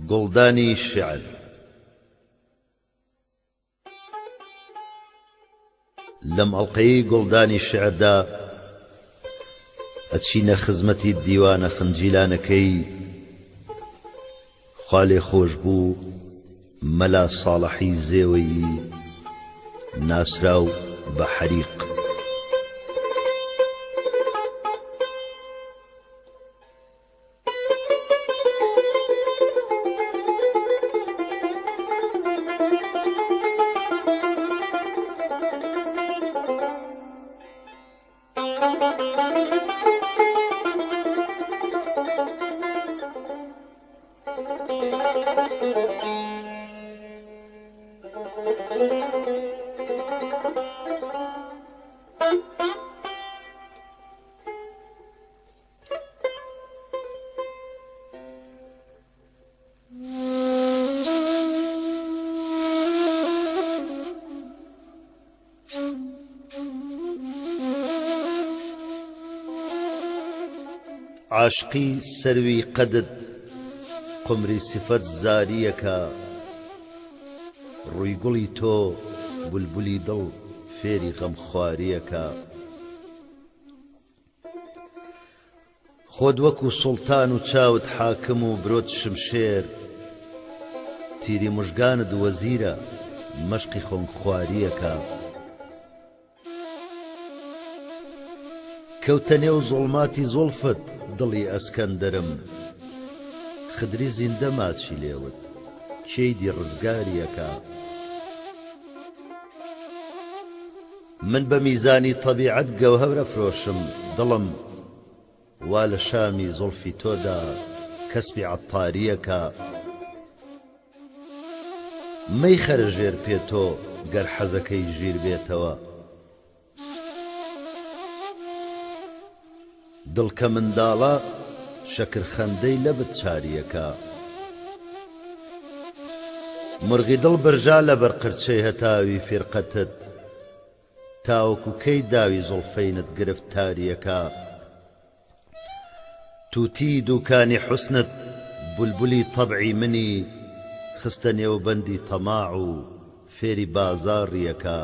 گوڵدانی شێعر لەم ئەڵقەی گوڵدانی شێعردا ئەچینە خزمەتی دیوانە خنجیلانەکەی خوا لێ خۆش بوو مەلا ساڵحی زێوەی ناسراو بە حەریق. عاشقی سەروی قەدت قمری سفەت زاریەکە، ڕووی گوڵی تۆ بولبولی دڵ فێری غەمخواریەکە. خۆت وەکو سوڵتان و چاوت حاکم و برۆت شمشێر، تیری موژگانت وەزیرە مەشقی خۆنخواریەکە. کەوتە نێو زوڵماتی زوڵفت دڵی ئەسکەندەرم، خدری زیندە ماچی لێوت کێیدی ڕزگاریەکە. من بە میزانی تەبیعەت گەوهەر ئەفرۆشم دڵم، وا لە شامی زوڵفی تۆدا کەسبی عەتاریەکە. مەی خەرژێر پێ تۆ گەر حەزەکەی ژیر بێتەوە، دڵ کە منداڵە شەکر خەندەی لەبت چاریەکە. مرغی دڵ برژا لەبەر قرچەی هەتاوی فێرقەتت، تاوەکو کەی داوی زوڵفەینت گرفتاریەکە. تووتی دووکانی حوسنت بولبولی تەبعی منی، خستە نێوبەندی تەماع و فێری بازاڕیەکە.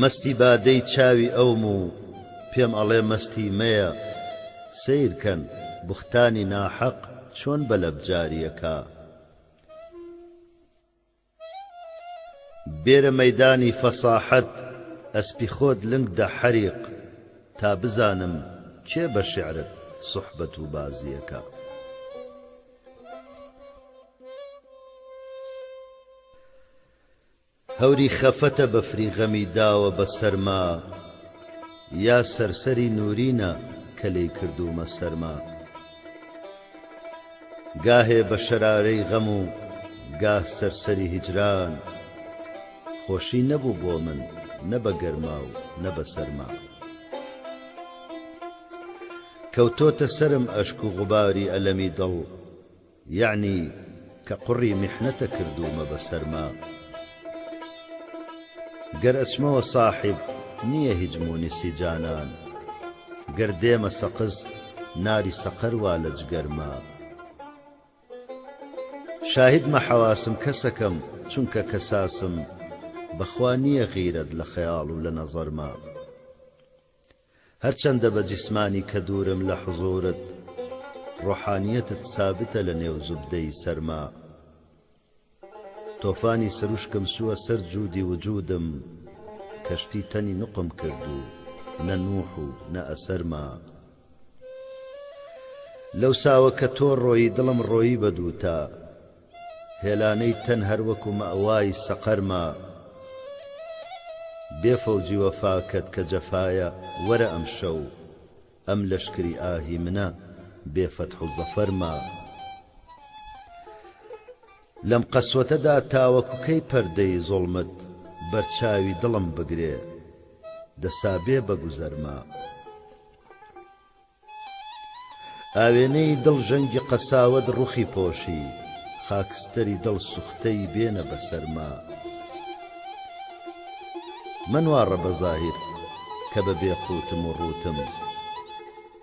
مەستی بادەی چاوی ئەوم و پێم ئەڵێ مەستی مەیە، سیرکەن بوختانی ناحەق چۆن بەلەبجاریەکە. بێرە مەیدانی فەساحەت ئەسپی خۆت لنگدە حەریق، تا بزانم کێ بە شێعرت سوحبەت و بازیەکە. هەوری خەفەتە بەفری غەمی داوە بە سەرما، یا سەرسەری نورینە کە لێی کردومە سەرما. گاهێ بە شەرارەی غەم و گاه سەرسەری هیجران، خۆشی نەبوو بۆ من نە بە گەرما و نە بە سەرما. کەوتۆتە سرم ئەشک و غوباری ئەلەمی دڵ، یعنی کە قوڕی میحنەتە کردومە بە سەرما. گەر ئەچمەوە ساحب نییە هیچ مونسی جانان، گەر دێمە سەقز ناری سەقەر وا لە جگەرما. شاهدمە حەواسم کەسەکەم چونکە کەساسم، بەخوا نییە غیرەت لە خەیاڵ و لە نەزەرما. هەرچەندە بە جیسمانی کە دوورم لە حوزورت، ڕۆحانیەتت سابتە لە نێو زوبدەی سەرما. تۆفانی سروشکم سووە سەر جوودی وجودم، کەشتی تەنی نوقم کرد و نە نوح و نە ئەسەرما. لەو ساوە کە تۆ ڕۆیی دڵم ڕۆیی بەدووتا، هێلانەی تەن هەروەکو مەئوای سەقەرما. بێفەوجی وەفاکەت کە جەفایە وەرە ئەم شەو، ئەم لەشکری ئاهی منە بێفەتح و زەفەرما. لەم قەسوەتەدا تاوەکو کەی پەردەی زوڵمت بەرچاوی دڵم بگرێ، دەسابێ بە گوزەرما. ئاوێنەی دڵ ژەنگی قەساوەت ڕوخی پۆشی، خاکستەری دڵ سوختەی بێنە بەسەرما. منوارە بە زاهیر کە بە بێقوتم و ڕوتم،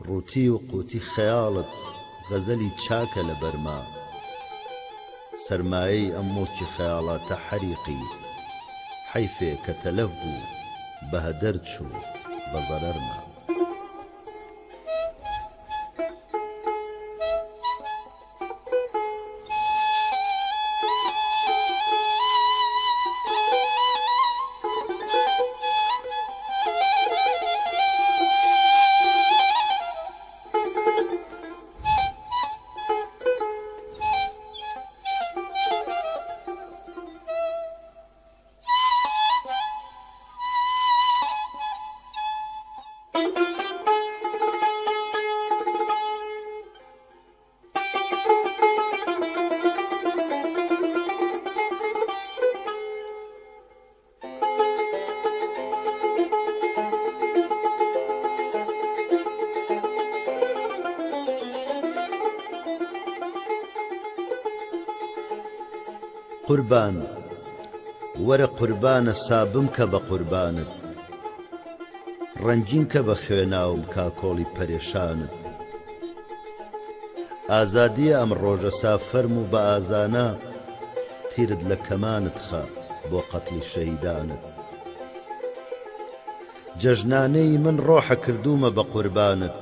ڕووتی و قوتی خەیاڵت غەزەلی چاکە لە بەرما سەرمایەی ئەم مۆچی خەیاڵاتە حەریقی حەیفێ کە تەلەف بوو بە هەدەر چوو بە زەرەرما قوربان وەرە قوربانە سابم کە بە قوربانت ڕەنجین کە بە خوێناوم کاکۆڵی پەرێشانت ئازادیە ئەم ڕۆژە سافەرم و بە ئازانە تیرت لە کەمانت خە بۆ قەتڵی شەهیدانت جەژنانەی من ڕۆحە کردومە بە قوربانت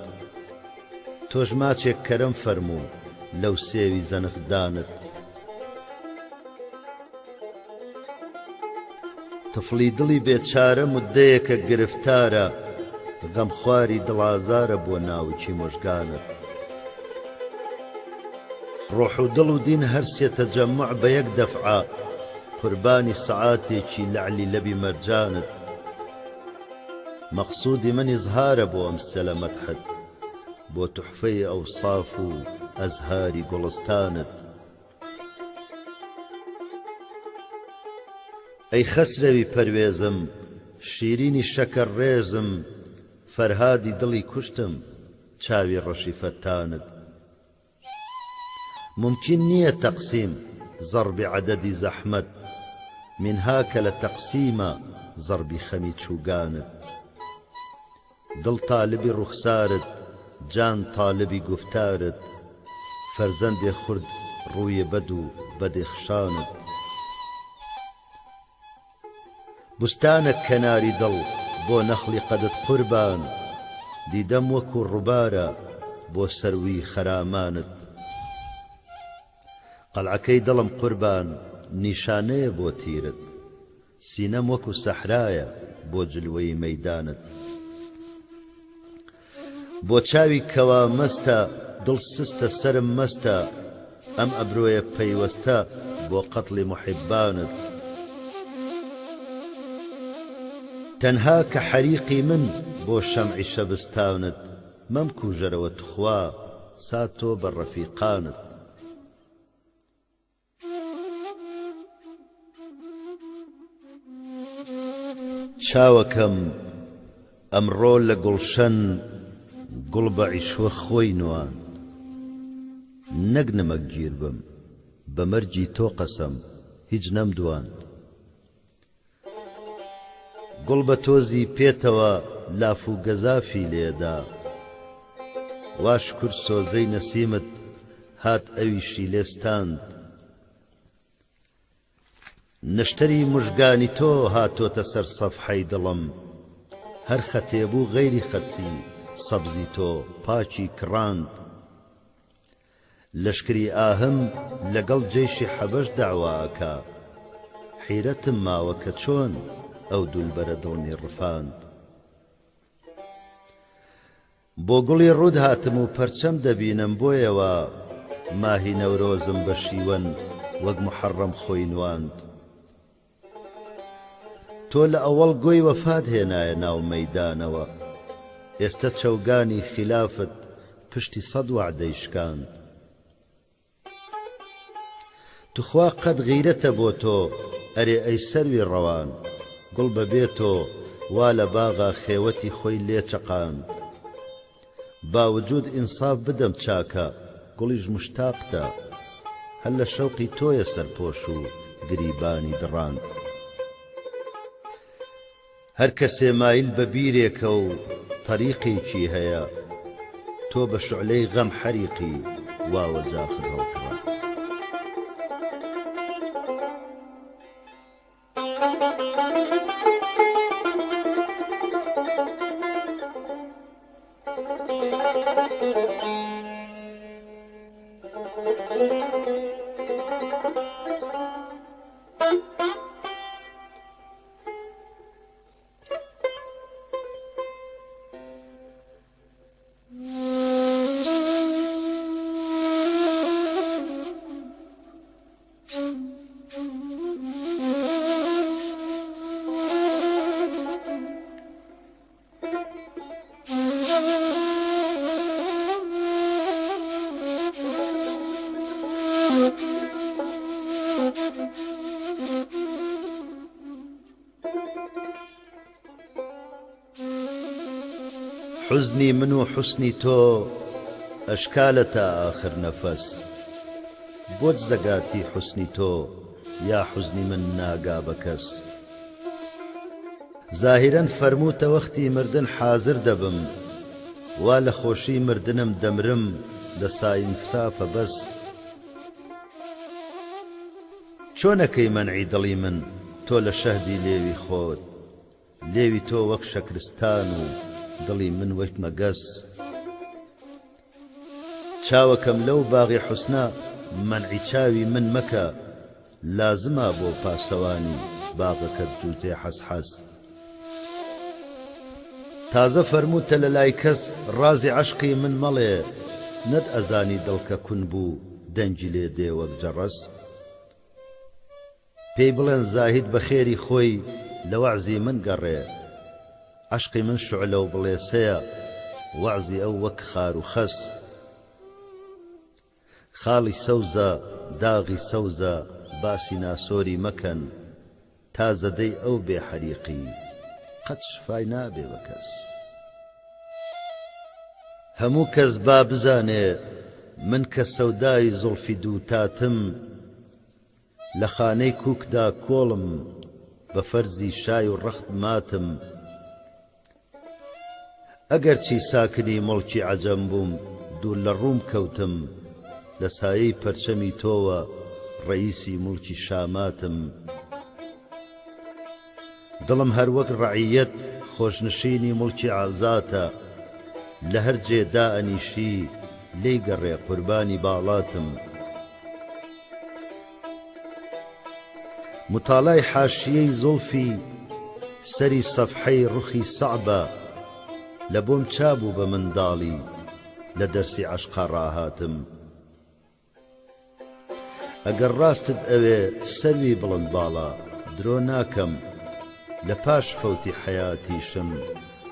تۆش ماچێک کەرەم فەرموو لەو سێوی زەنخدانت تفلی دڵی بێچارە مودەیەکە گرفتارە غەمخواری دڵازارە بۆ ناوچی مۆژگانت ڕۆح و دڵ و دین هەرسێ تەجەموع بە یەک دەفعە قوربانی سەعاتێکی لەعلی لەبی مەرجانت مەقسوودی من ئیزهارە بۆ ئەم سەلە مەدحت بۆ توحفەی ئەوساف و ئەزهاری گوڵستانت ئەی خەسرەوی پەروێزم شیرینی شەکەر ڕێزم فەرهادی دڵی کوشتم چاوی ڕەشی فەتانت ممکن نییە تەقسیم زەڕبی عەدەدی زەحمەت منها کە لە تەقسیمە زەڕبی خەمی چووگانت دڵ تالبی ڕوخسارت جان تالبی گفتارت فەرزەندێ خورد ڕوویە بەد و بەدێ خشانت بستانە کەناری دڵ بۆ نەخلی قەدت قوربان دیدەم وەکو ڕووبارە بۆ سەروی خەرامانت قەلعەکەی دڵم قوربان نیشانەیە بۆ تیرت سینەم وەکو سەحرایە بۆ جلوەی مەیدانت بۆ چاوی کەوا مەستە دڵ سستە سرم مەستە ئەم ئەبرۆیە پەیوەستە بۆ قەتڵی محیبانت تەنها کە حەریقی من بۆ شەمعی شەبستانت مەمکوژەرەوە توخوا سا تۆ بە ڕەفیقانت چاوەکەم ئەمڕۆ لە گوڵشەن گوڵ بە عیشوە خۆی نواند نەک نمەک گیر بم بە مەرجی تۆ قەسەم هیچ نەمدواند گوڵ بە تۆزی پێتەوە لاف و گەزافی لێدا وا شکر سۆزەی نەسیمت هات ئەویشی لێستاند نشتری مژگانی تۆ هاتۆتە سەر سەفحەی دڵم هەر خەتێبوو غەیری خەتی سەبزی تۆ پاچی کڕاند لەشکری ئاهم لەگەڵ جەیشی حەبەش داواکە حیرەتم ماوە کە چۆن ئەو دولبەرە دڵنی ڕفاند بۆ گوڵی ڕوود هاتم و پەرچەم دەبینم بۆیەوە ماهی نەورۆزم بە شیوەن وەک محەڕەم خۆی نواند تۆ لە ئەوەڵ گۆی وەفات هێنایە ناو مەیدانەوە ئێستا چەوگانی خلافت پشتی سەد وعدەی شکاند توخوا قەت غیرەتە بۆ تۆ ئەرێ ئەی سەروی ڕەوان گوڵ بەبێتۆ وا لە باغا خێوەتی خۆی لێچەقاند باوجود ئینساف بدەم چاکە گوڵیش مشتاقتە هەر لە شەوقی تۆیە سەرپۆش و گریبانی دڕاند هەر کەسێ مایل بە بیرێکە و تەریقێکی هەیە تۆ بە شعلەی غەم حەریقی واوە جاخت هەڵکڕات. حزنی من و حسنی تۆ ئەشکالە تا ئاخر نەفەس، بۆت زەگاتی حسنی تۆ یا حزنی من ناگا بە کەس. زاهیرەن فەرمووتە وەختی مردن حازر دەبم، وا لە خۆشی مردنم دەمرم لە ساینفسافە بەس. چۆنەکەی مەنعی دڵی من تۆ لە شەهدی لێوی خۆت، لێوی تۆ وەک شەکرستان و دڵی من وەک مەگەس. چاوەکەم لەو باغی حوسنە مەنعی چاوی من مەکە، لازمە بۆ پاسەوانی باغەکەت دووتێ حەسحەس. تازە فەرمووتە لە لای کەس ڕازی عەشقی من مەڵێ، نەت ئەزانی دڵکە کون بوو دەنگی لێ دێ وەک جەڕەس. پێی بڵێن زاهید بە خێری خۆی لە وەعزی من گەڕێ، عەشقی من شعلە و بڵێسەیە وەعزی ئەو وەک خار و خەس. خاڵی سەوزە داغی سەوزە باسی ناسۆری مەکەن، تا زەدەی ئەو بێ حەریقی قەت شفای نابێ بە کەس. هەموو کەس با بزانێ من کە سەودای زوڵفی دووتاتم، لە خانەی کووکدا کۆڵم بە فەرزی شای و ڕەخت ماتم. ئەگەر چی ساکنی مڵکی عەجەم بووم دوور لە ڕووم کەوتم، لە سایەی پەرچەمی تۆوە ڕەئیسی موڵکی شاماتم. دڵم هەر وەک ڕەعیەت خۆشنشینی موڵکی عەزاتە، لە هەر جێدا ئەنیشی لێی گەڕێ قوربانی باڵاتم. متاڵای حاشیەی زوڵفی سەری سەفحەی ڕوخی سەعبە، لە بۆم چابوو بە منداڵی لە دەرسی عەشقا ڕاهاتم. ئەگەر ڕاستت ئەوێ سەروی بڵند باڵا درۆ ناکەم، لە پاش فەوتی حەیاتیشم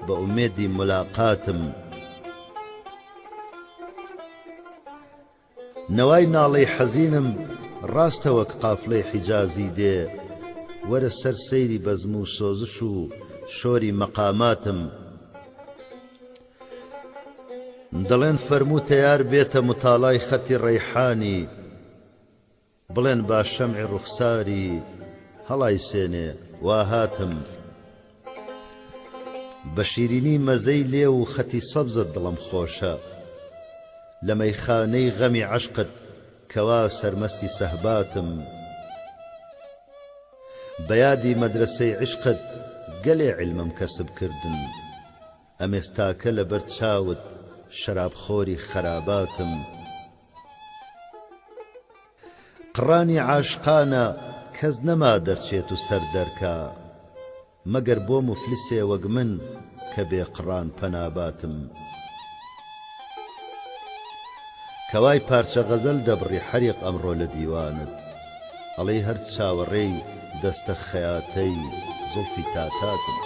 بە ئومێدی ملاقاتم. نەوای ناڵەی حەزینم ڕاستە وەک قافڵەی حیجازی دێ، وەرە سەر سەیری بەزم و سۆزش و شۆری مەقاماتم. دەڵێن فەرمووتە یار بێتە متاڵای خەتی ڕەیحانی، بڵێن با شەمعی ڕوخساری هەڵای سێنێ وا هاتم. بە شیرینی مەزەی لێ و خەتی سەبزت دڵم خۆشە، لە مەیخانەی غەمی عەشقت کەوا سەرمەستی سەهباتم. بە یادی مەدرسەی عیشقت گەلێ عیلمم کەسب کردن، ئەمێستاکە لەبەر چاوت شەرابخۆری خەراباتم. قڕانی عاشقانە کەس نەما دەرچێت و سەر دەرکا، مەگەر بۆ موفلیسێ وەک من کە بێ قڕان پەناباتم. کەوای پارچە غەزەل دەبڕی حەریق ئەمڕۆ لە دیوانت، ئەڵەی هەر چاوەڕێی دەستە خەیاتەی زوڵفی تاتاتم.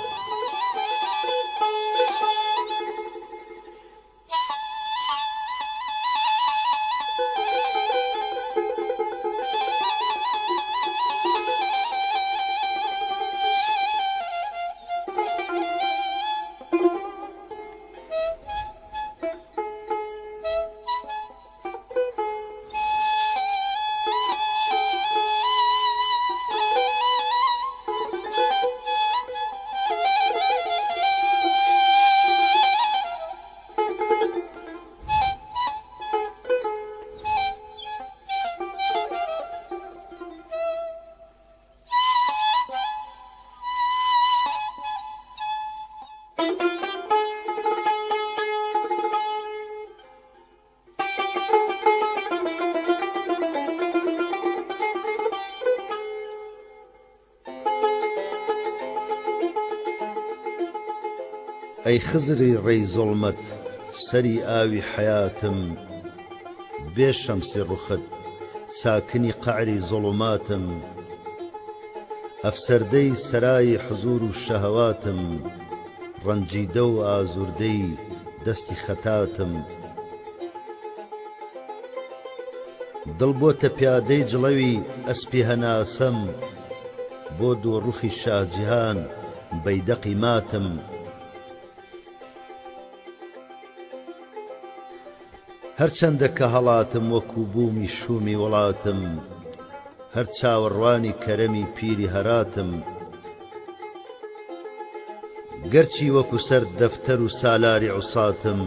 ئەی خزری ڕێی زوڵمەت سەری ئاوی حەیاتم بێ شەمسی ڕوخت ساکنی قەعری زوڵماتم ئەفسەردەی سەرای حزور و شەهەواتم ڕەنجیدە و ئازوردەی دەستی خەتاتم دڵ بۆتە پیادەی جڵەوی ئەسپی هەناسەم بۆ دۆڕوخی شاجیهان بەیدەقی ماتم هەرچەندە کە هەڵاتم وەکو بوومی شومی وڵاتم هەر چاوەڕوانی کەرەمی پیری هەراتم گەرچی وەکو سەر دەفتەر و سالاری عوساتم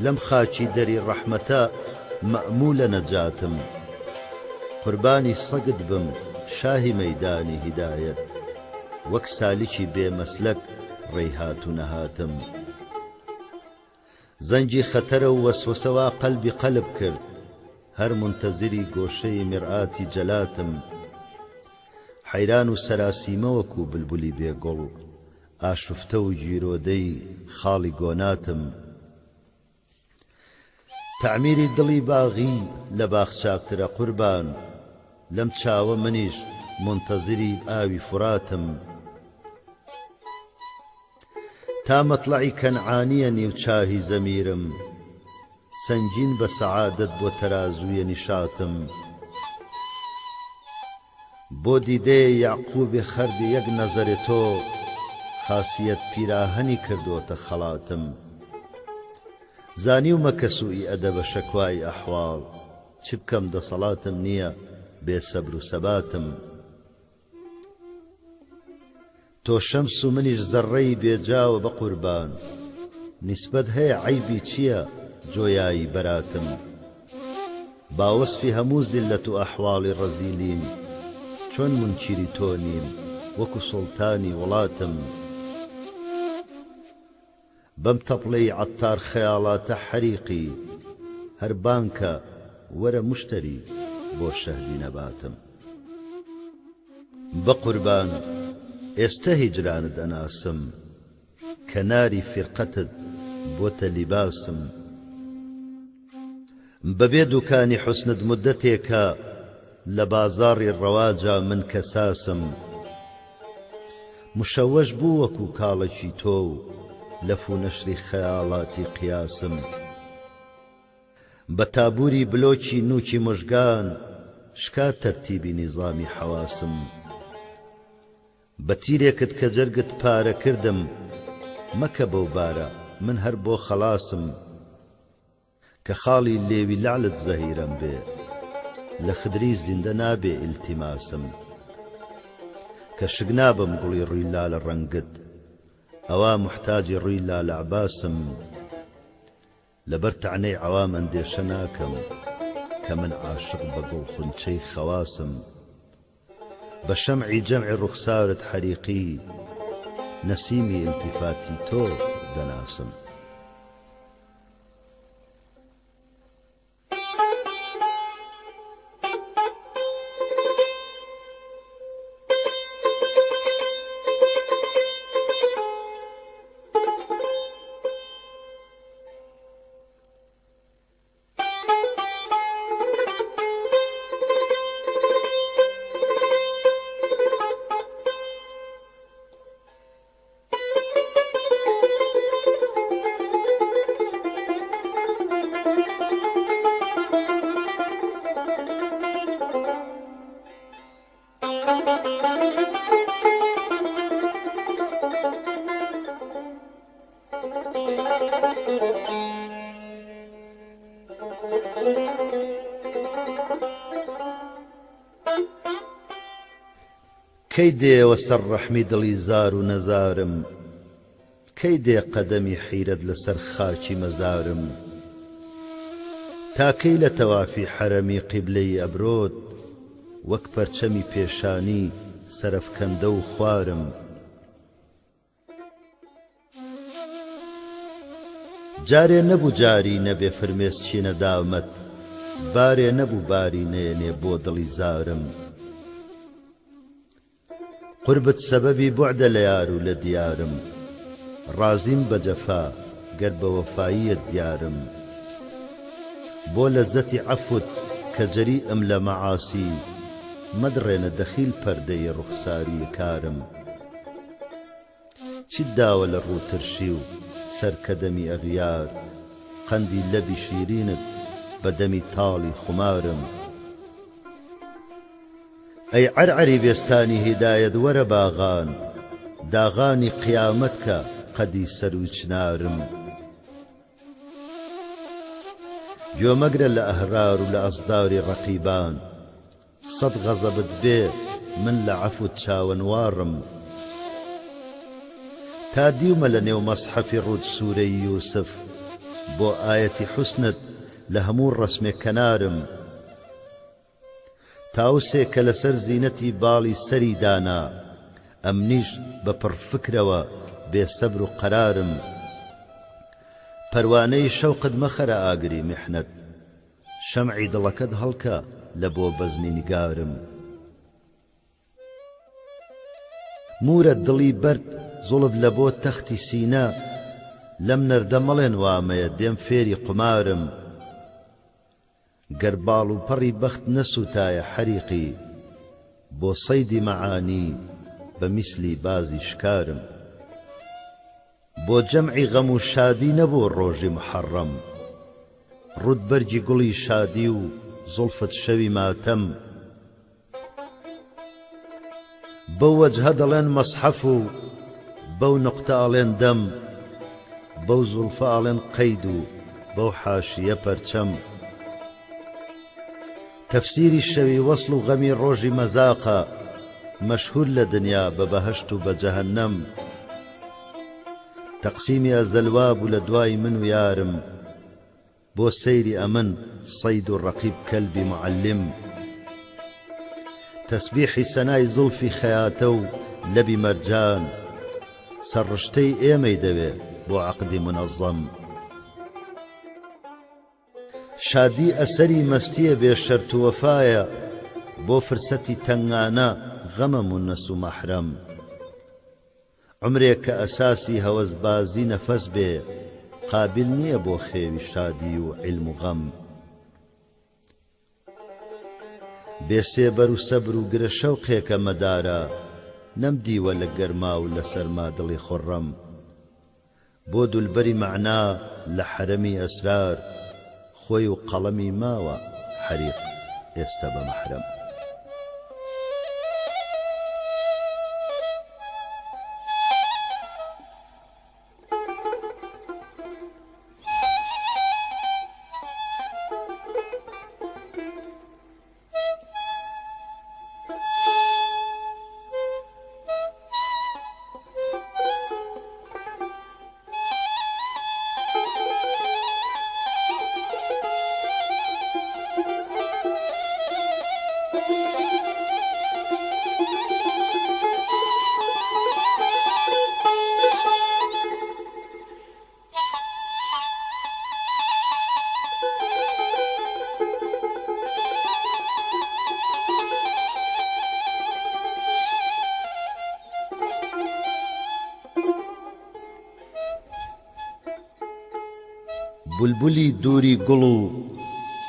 لەم خاچی دەری ڕەحمەتە مەئمولە نەجاتم قوربانی سەگت بم شاهی مەیدانی هیدایەت وەک سالیکی بێمەسلەک ڕێیهات و نەهاتم زەنجی خەتەرە و وەسوسەوا قەلبی قەلب کرد هەر منتەزری گۆشەی میرئاتی جەلاتم حەیران و سەراسیمە وەکو بلبولی بێگوڵ ئاشوفتە و گیرۆدەی خاڵی گۆناتم تعمیری دڵی باغی لە باخ چاکترە قوربان لەم چاوە منیش منتەزری ئاوی فراتم تا مەطلعی کەنعانیە نیوچاهی زەمیرم سەنگین بە سەعادەت بۆ تەرازوویە نیشاتم بۆ دیدەیە یعقوبی خەردی یەک نەزەری تۆ خاسیەت پیراهەنی کردوتە خەڵاتم زانیومە کە سوئی ئەدەبە شەکوای ئەحواڵ چ بکەم دەسەڵاتم نییە بێ سەبر و سەباتم تۆ شەمس و منیش زەڕەی بێجاوە بە قوربان نیسبەت هەیە عەیبی چییە جۆیایی بەراتم باوەسفی هەموو زیللەت و ئەحواڵی ڕەزیلیم چۆن منکیری تۆ نیم وەکو سوڵتانی وڵاتم بەم تەپڵەی عەتار خەیاڵاتە حەریقی هەر بانکە وەرە موشتەری بۆ شەهدی نەباتم بە قوربان ئێستا هیجرانت ئەناسم کە ناری فیرقەتت بۆتە لیباسم بەبێ دوکانی حوسنت مدەتێکە لە بازاڕی ڕەواجا من کەساسم مشەوەش بوو وەکو کاڵەکی تۆ و لەف و نەشری خەیاڵاتی قیاسم بە تابووری بلۆکی نووکی مژگان شکا تەرتیبی نیزامی حەواسم بە تیرێکت کە جەرگت پارە کردم مەکە بەو بارە من هەر بۆ خەلاسم کە خاڵی لێوی لەعلت زەهیرەم بێ لە خدری زیندە نابێ ئیلتیماسم کە شک نابم گوڵی ڕووی لالە ڕەنگت ئەوا محتاجی ڕووی لالە عەباسم لەبەر تەعنەی عەوام ئەندێشە ناکەم کە من عاشق بە گوڵ خونچەی خەواسم بە شەمعی جەمعی ڕوخسارت حەریقی نەسیمی ئیلتیفاتی تۆ دەناسم کەی دێوە سەر ڕەحمی دڵی زار و نەزارم کەی دێ قەدەمی حیرەت لەسەر خاکی مەزارم تاکەی لە تەوافی حەرەمی قیبلەی ئەبرۆت وەک پەرچەمی پێشانی سەرەفکەندە و خوارم جارێ نەبوو جاری نەبێ فرمێسچینە داومەت بارێ نەبوو باری نێنێ بۆ دڵی زارم قوربت سەبەبی بوعدە لە یار و لە دیارم رازیم بە جەفا گەر بە وەفاییت دیارم بۆ لەزەتی عەفوت کە جەریئم لە مەعاسی مەدڕێنە دەخیل پەردەی ڕوخساری کارم چیت داوە لە ڕووترشی و سەرکەدەمی ئەغیار قەندی لەبی شیرینت بە دەمی تاڵی خمارم ئەی عەرعەری بێستانی هیدایەت وەرە باغان داغانی قیامەت کە قەدی سەر و چنارم گوێمەگرە لە ئەهرار و لە ئەزداری ڕەقیبان سەد غەزەبت بێ من لە عەفوت چاوەنوارم تا دیومە لە نێو مەسحەفی ڕوود سوورەی یوسف بۆ ئایەتی حوسنت لە هەموو ڕەسمێک کەنارم تاوسێ کە لەسەر زینەتی باڵی سەری دانا ئەمنیش بە پڕفکرەوە بێسەبر و قەرارم پەروانەی شەوقت مەخەرە ئاگری میحنەت شەمعی دڵەکەت هەڵکە لە بۆ بەزمی نیگارم مورە دڵی بەرد زوڵب لە بۆ تەختی سینە لەم نەردە مەڵێن وامەیە دێم فێری قمارم گەر باڵ و پەڕی بەخت نەسوتایە حەریقی بۆ سەیدی مەعانی بە میسلی بازی شکارم بۆ جەمعی غەم و شادی نەبوو ڕۆژی محەڕەم ڕوود بەرگی گوڵی شادی و زوڵفت شەوی ماتەم بەو وەجهە دەڵێن مەسحەف و بەو نقطە ئەڵێن دەم بەو زوڵفە ئەڵێن قەید و بەو حاشیە پەرچەم تەفسیری شەوی وەصل و غەمی ڕۆژی مەزاقە مەشهور لە دنیا بە بەهەشت و بە جەهەنەم تەقسیمی ئەزەلوا بوو لە دوای من و یارم بۆ سەیری ئەمن سەید و ڕەقیب کەلبی معەلم تەسبیحی سەنای زوڵفی خەیاتە و لەبی مەرجان سەرڕشتەی ئێمەی دەوێ بۆ عەقدی منەظەم شادی ئەسەری مەستیە بێ شەرت و وەفایە بۆ فرسەتی تەنگانە غەمە مونەس و مەحرەم عمرێک کە ئەساسی هەوەسبازی نەفەس بێ قابل نییە بۆ خێوی شادی و عیلم و غەم بێسێبەر و سەبر و گرە شەوقێکە مەدارە نەمدیوە لە گەرما و لە سەرما دڵی خۆڕەم بۆ دولبەری مەعنا لە حەرەمی ئەسرار خۆی و قەڵەمی ماوە حەریق ئێستا بە مەحرەم بولبولی دووری گوڵ و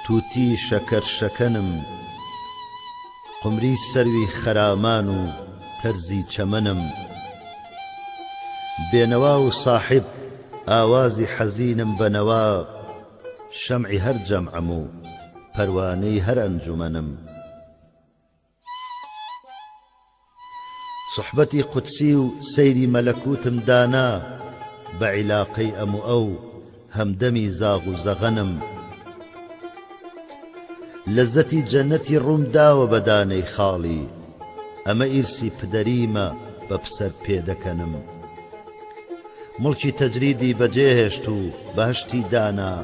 تووتی شەکەر شەکەنم قمری سەروی خەرامان و تەرزی چەمەنم بێنەوا و ساحب ئاوازی حەزینم بەنەوا شەمعی هەر جەمعەم و پەروانەی هەر ئەنجومەنم سوحبەتی قودسی و سەیری مەلەکوتم دانا بە عیلاقەی ئەم و ئەو هەمدەمی زاغ و زەغەنم لەزەتی جەنەتی ڕووم داوە بە دانەی خاڵی ئەمە ئیرسی پدەریمە بە پسەر پێدەکەنم مڵکی تەجریدی بەجێهێشت و بەهشتی دانا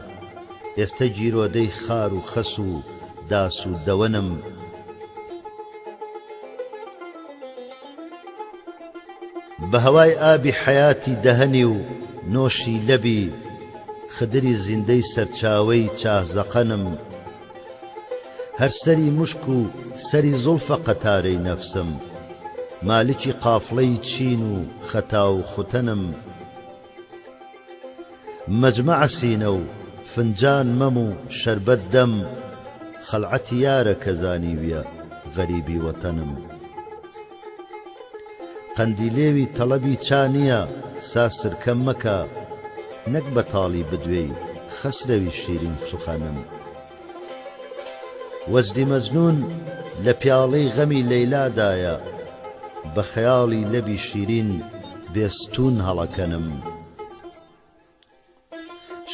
ئێستا گیرۆدەی خار و خەس و داس و دەوەنم بە هەوای ئابی حەیاتی دەهەنی و نۆشی لەبی خدری زیندەی سەرچاوەی چاهزەقەنم هەر سەری مشک و سەری زوڵفە قەتارەی نەفسم مالکی قافڵەی چین و خەتا و خوتەنم مجمع سینە و فنجان مەم و شەربەت دەم خەلعەتی یارە کە زانیویە غەریبی وەتەنم قەندیلێوی تەڵەبی چا نییە ساسرکەم مەکە نەک بەتاڵی بدوێی خەسرەوی شیرین سوخەنم وەجدی مەجنون لە پیاڵەی غەمی لەیلادایە بە خەیاڵی لەبی شیرین بێستون هەڵەکەنم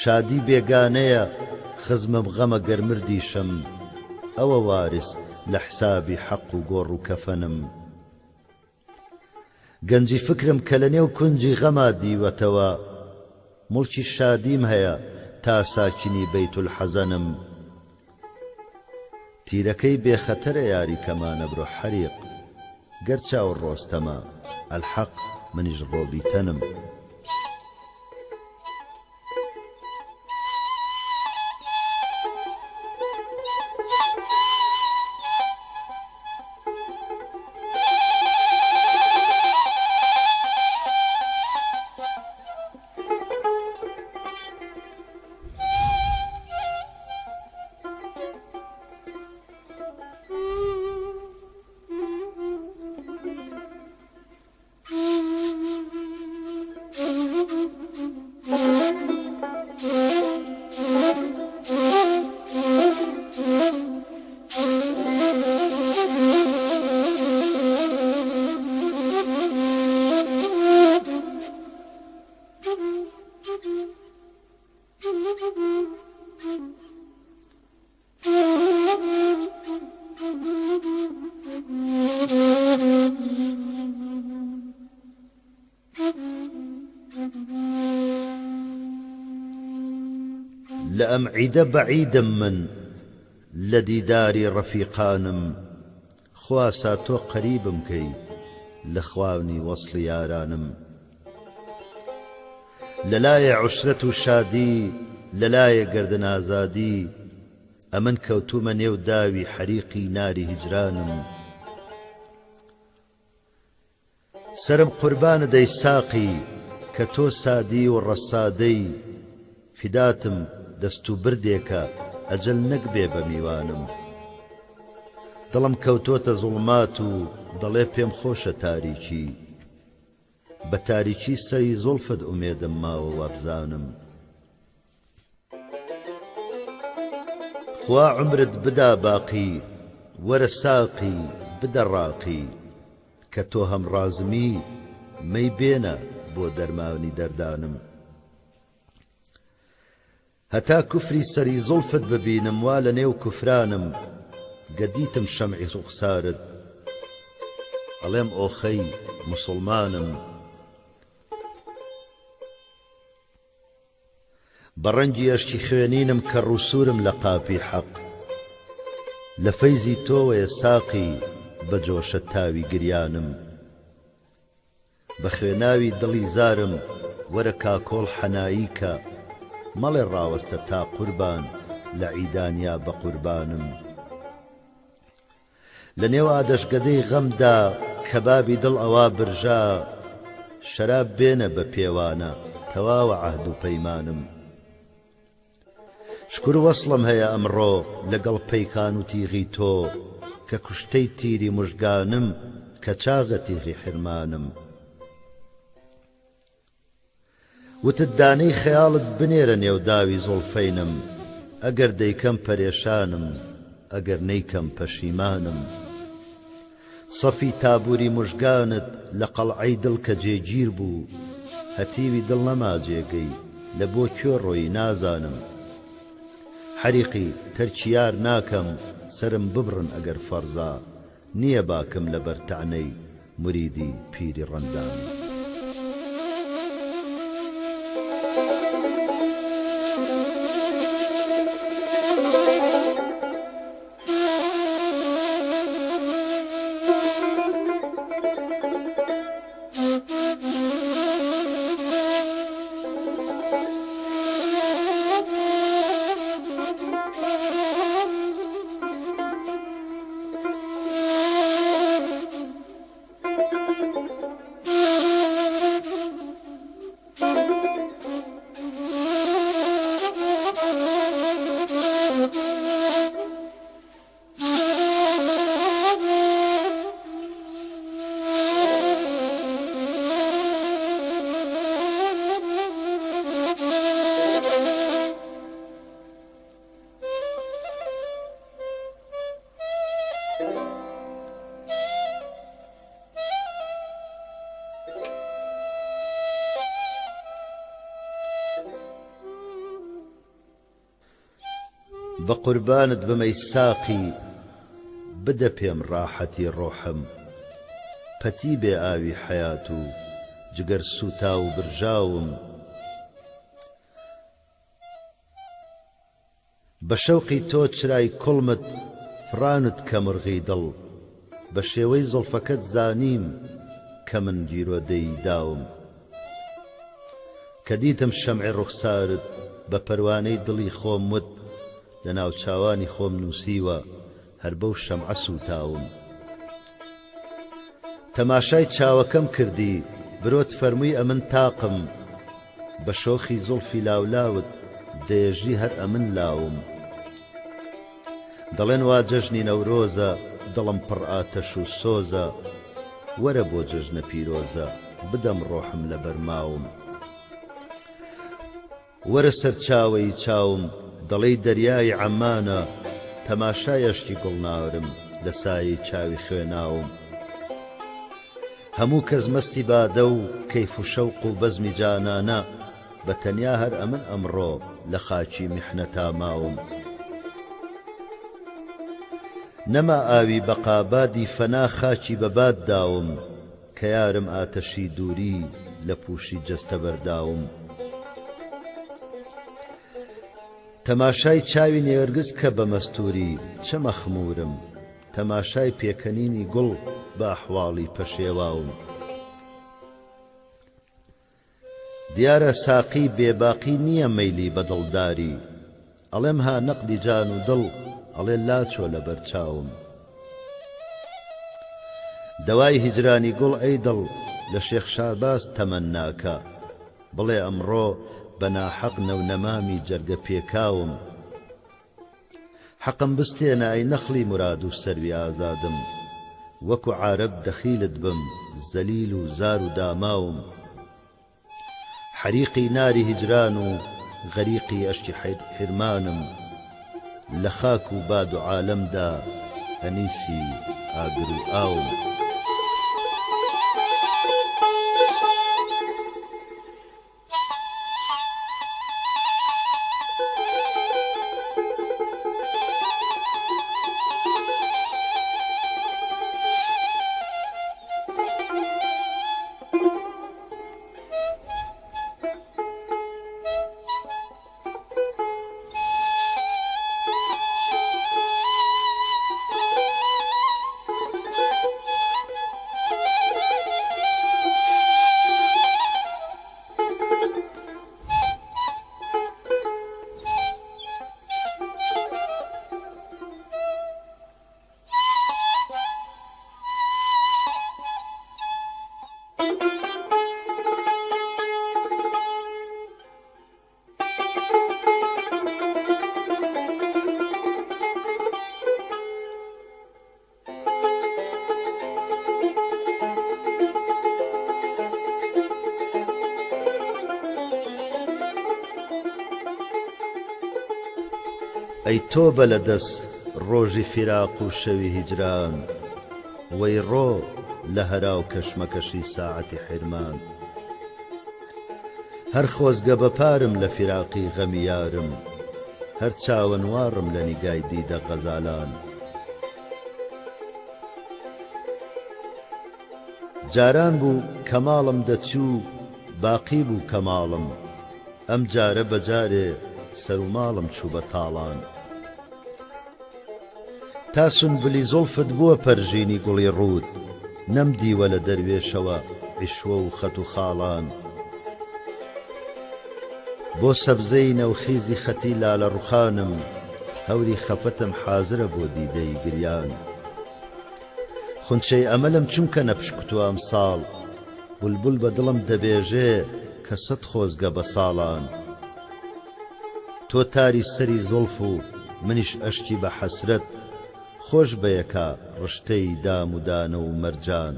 شادی بێگانەیە خزمم غەمە گەرمردیشم ئەوە وارس لە حسابی حەق و گۆڕ و کەفەنم گەنجی فکرم کە لە نێو کونجی غەما دیوەتەوە مڵکی شادیم هەیە تا ساکنی بەیت الحەزەنم تیرەکەی بێخەتەرە یاری کەمانە بڕۆ حەریق گەرچاو ڕۆستەمە ئەلحەق منیش ڕۆبیتەنم لأم عيد بعيدا من لديداري رفيقانم خواساتو قريبم كي لخواني وصل يارانم للاي عشرة شادي للاي قردن آزادي أمن كوتو من يوداوي حريقي ناري هجرانم سرم قربان دي ساقي كتو سادي والرصادي فداتم دەست و بردێکە ئەجەل نەک بێ بە میوانم دڵم کەوتۆتە زوڵمات و دەڵێ پێم خۆشە تاریکی بە تاریکی سەری زوڵفت ئومێدم ماوە وابزانم خوا عمرت بدا باقی وەرە ساقی بدە ڕاقی کە تۆ هەمڕازمی مەی بێنە بۆ دەرمانی دەردانم هەتا کوفری سەری زوڵفت ببینم وا لە نێو کوفرانم گەدیتم شەمعی ڕوخسارت ئەڵێم ئۆخەی موسڵمانم بە ڕەنگی ئەشتی خوێنینم کە ڕووسورم لە قاپی حەق لە فەیزی تۆوەیە ساقی بە جۆشە تاوی گریانم بە خوێناوی دڵی زارم وەرە کاکۆڵ حەنایی کە مەڵێ ڕاوەستە تا قوربان لە عیدانیا بە قوربانم لە نێو ئادەشگەدەی غەمدا کەبابی دڵ ئەوا برژا شەراب بێنە بە پێوانە تەواوە عەهد و پەیمانم شکر وەسڵم هەیە ئەمڕۆ لەگەڵ پەیکان و تیغی تۆ کە کوشتەی تیری موژگانم کە چاغە تیغی حرمانم وتت دانەی خەیاڵت بنێرە نێوداوی زوڵفەینم ئەگەر دەیکەم پەرێشانم ئەگەر نەیکەم پەشیمانم سەفی تابووری موژگانت لە قەڵعەی دڵ کە جێگیر بوو هەتیوی دڵ نەما جێگەی لە بۆ کوێ ڕۆی نازانم حەریقی تەرچیار ناکەم سرم ببڕن ئەگەر فەرزا نییە باکم لە بەرتەعنەی موریدی پیری ڕەندان بقربانت بمەی ساقی بدە پێم ڕاحەتی ڕۆحم پەتی بێ ئاوی حەیات و جگەر سوتا و برژاوم بە شەوقی تۆ چرای کوڵمت فرانت کە مرغی دڵ بە شێوەی زوڵفەکەت زانیم کە من گیرۆدەی داوم کە دیتم شەمعی ڕوخسارت بە پەروانەی دڵی خۆم وت لە ناو چاوانی خۆم نووسیوە هەر بەو شەمعە سوتاوم تەماشای چاوەکەم کردی برۆت فەرمووی ئەمن تاقم بە شۆخی زوڵفی لاولاوت دێژی هەر ئەمن لاوم دەڵێن وا جەژنی نەورۆزە دڵم پڕ ئاتەش و سۆزە وەرە بۆ جەژنە پیرۆزە بدەم ڕۆحم لە بەرماوم وەرە سەرچاوەی چاوم دەڵێی دەریای عەمانە تەماشای ئەشتی گوڵناورم لە سایەی چاوی خوێناوم هەموو کەس مەستی بادە و کەیف و شەوق و بەزمی جانانە بە تەنیا هەر ئەمن ئەمڕۆ لە خاچی میحنەتا ماوم نەما ئاوی بەقابادی فەنا خاچی بەباد داوم کە یارم ئاتەشی دووری لە پووشی جەستە بەرداوم تەماشای چاوی نێوەرگز کە بە مەستوری چە مەخمورم تەماشای پێکەنینی گوڵ بە ئەحواڵی پەشێواوم دیارە ساقی بێباقی نییە مەیلی بە دڵداری ئەڵێم ها نەقدی جان و دڵ ئەڵێ لاچۆ لە بەرچاوم دەوای هیجرانی گوڵ ئەی دڵ لە شێخ شاباس تەمەناکە بڵێ ئەمڕۆ بە ناحەق نەونەمامی جەرگە پێکاوم حەقم بستێنە ئەی نەخلی مراد و سەروی ئازادم وەکو عارەب دەخیلت بم زەلیل و زار و داماوم حەریقی ناری هیجران و غەریقی ئەشتی حرمانم لە خاک و باد و عالەمدا ئەنیسی ئاگر و ئاوم ئەی تۆ بە لە دەست ڕۆژی فیراق و شەوی هیجران وەی ڕۆ لە هەراو کەشمەکەشی ساعەتی حرمان هەر خۆزگە بەپارم لە فیراقی غەمی یارم هەر چاوەنوارم لە نیگای دیدە غەزالان جاران بوو کەماڵم دەچوو باقی بوو کەماڵم ئەم جارە بەجارێ سەر و ماڵم چوو بە تاڵان تا سنبلی زوڵفت بووە پەرژینی گوڵی ڕوود نەمدیوە لە دەروێشەوە عیشوە و خەت و خاڵان بۆ سەبزەی نەوخیزی خەتی لالە ڕوخانم هەوری خەفەتم حازرە بۆ دیدەی گریان خونچەی ئەمەلم چونکە نەپشکوتوە ئەمساڵ بولبول بە دڵم دەبێژێ کە سەد خۆزگە بە ساڵان تۆ تاری سەری زوڵف و منیش ئەشتی بە حەسرەت خۆش بەیەکە ڕشتەی دام و دانە و مەرجان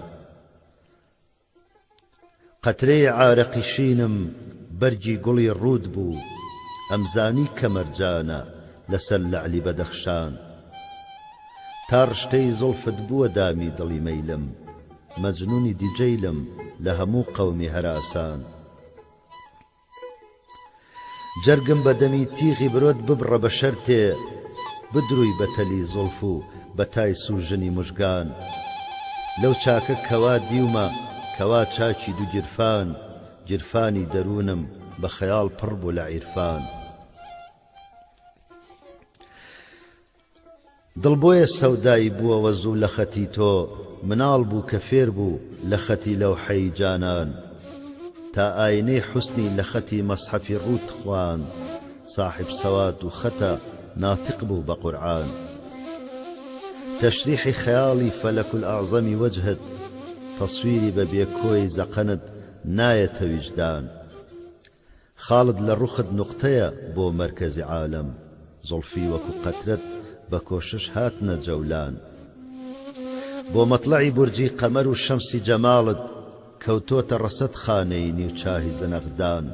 قەترەی عارەقی شینم بەرگی گوڵی ڕوود بوو ئەمزانی کە مەرجانە لەسەر لەعلی بەدەخشان تا ڕشتەی زوڵفت بووە دامی دڵی مەیلم مەجنونی دیجەیلم لە هەموو قەومی هەراسان جەرگم بە دەمی تیغی برۆت ببڕە بە شەرتێ بدروی بەتەلی زولف و بەتای سوژنی مژگان لەو چاکە کەوا دیومە کەوا چاچی دوو جرفان جرفانی دەروونم بە خەیاڵ پڕ بوو لە عیرفان دڵ بۆیە سەودایی بووەوە زوو لە خەتی تۆ مناڵ بوو کە فێر بوو لە خەتی لەوحەی جانان تا ئاینەی حوسنی لە خەتی مەسحەفی ڕوت خوان صاحب سەوات و خەتە ناتق بوو بە قورعان تەشریحی خەیاڵی فەلەک الأعظەمی وەجهت تەسویری بە بێکۆی زەقەنت نایەتە ویجدان خاڵت لە ڕوخت نوقتەیە بۆ مەرکەزی عالەم زولفی وەکو قەترت بە کۆشش هاتنە جەولان بۆ مەطلعی بورجی قەمەر و شەمسی جەماڵت کەوتۆتە ڕەسەد خانەی نیوچاهی زەنەغدان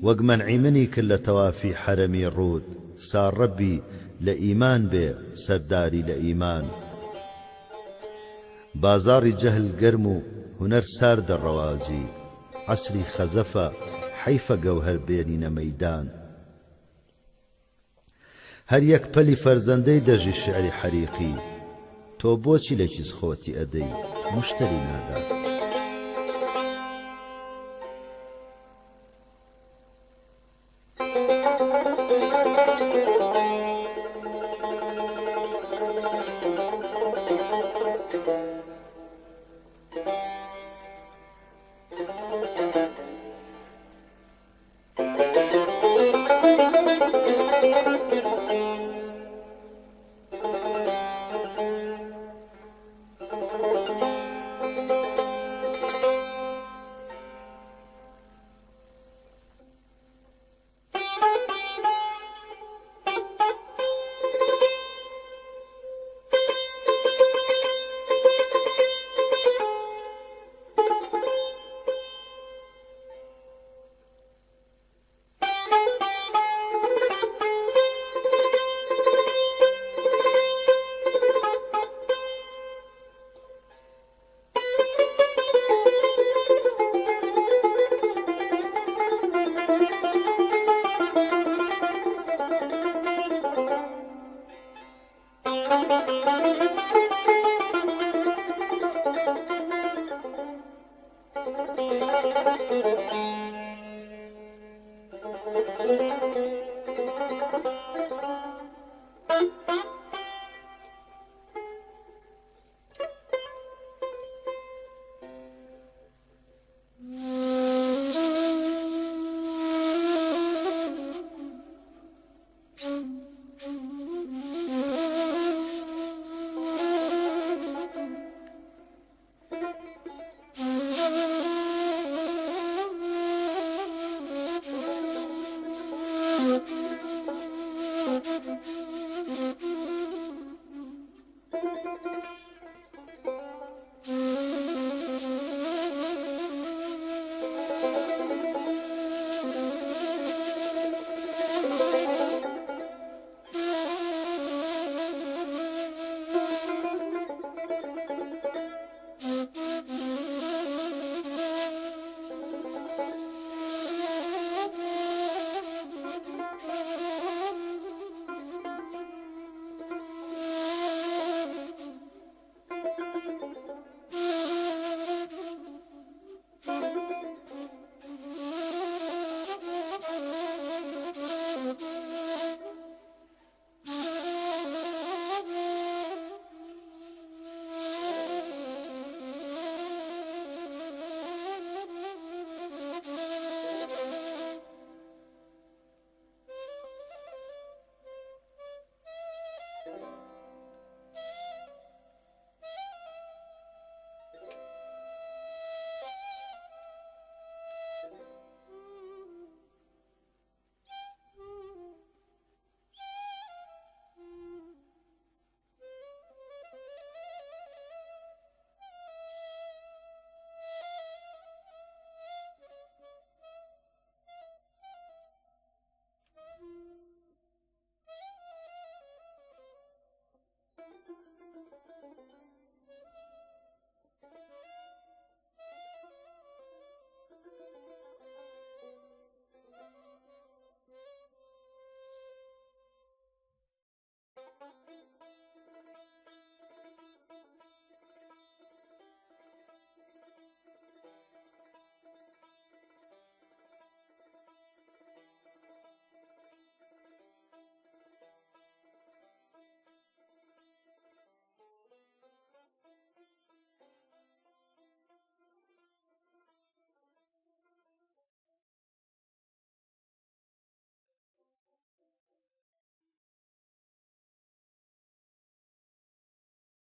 وەک مەنعیمنی کرد لە تەوافی حەرەمی ڕوود سارڕەبی لە ئیمان بێ سەرداری لە ئیمان بازاڕی جەهل گەرم و هونەر ساردە ڕەواجی عەسری خەزەفە حەیفە گەوهەر بێنینە مەیدان هەر یەک پەلی فەرزەندەی دەژی شعری حەریقی تۆ بۆچی لە چیز خۆتی ئەدەی موشتری نادات